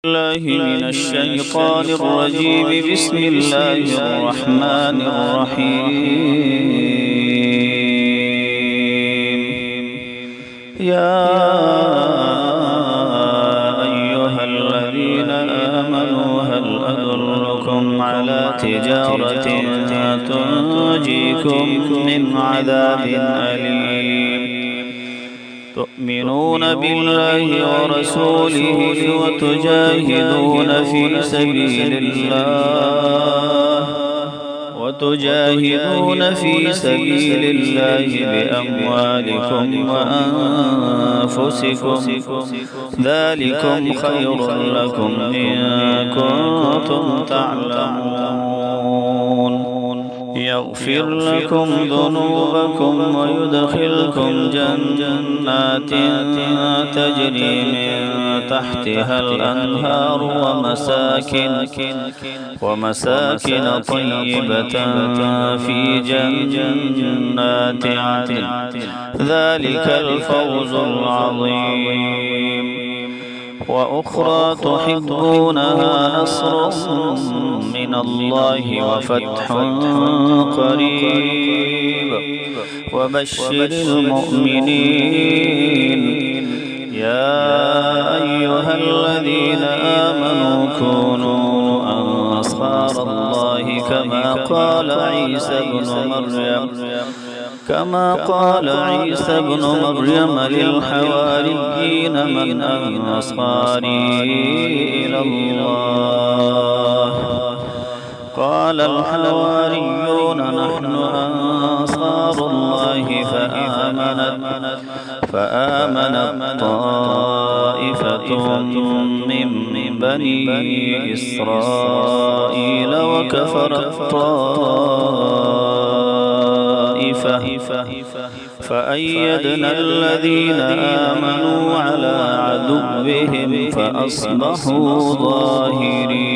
الله من الشيطان الرجيم. بسم الله الرحمن الرحيم. يا أيها الذين آمنوا هل أدلكم على تجارة تنجيكم من عذاب أليم تؤمنون بالله ورسوله وتجاهدون في سبيل الله بأموالكم وأنفسكم ذلكم خير لكم إن كنتم تعلمون. يغفر لكم ذنوبكم ويدخلكم جنات تجري من تحتها الأنهار ومساكن طيبة في جنات عدن ذلك الفوز العظيم. وأخرى تحبونها نصر من الله وفتح قريب وبشر المؤمنين. يا أيها الذين آمنوا كونوا أنصار الله كما قال عيسى بن مريم للحواريين من أنصاري إلى الله؟ قال الحواريون نحن أنصار الله فآمنت طائفة من بني إسرائيل وكفرت طائفة فأيدنا الذين آمنوا على عدوهم فأصبحوا ظاهرين.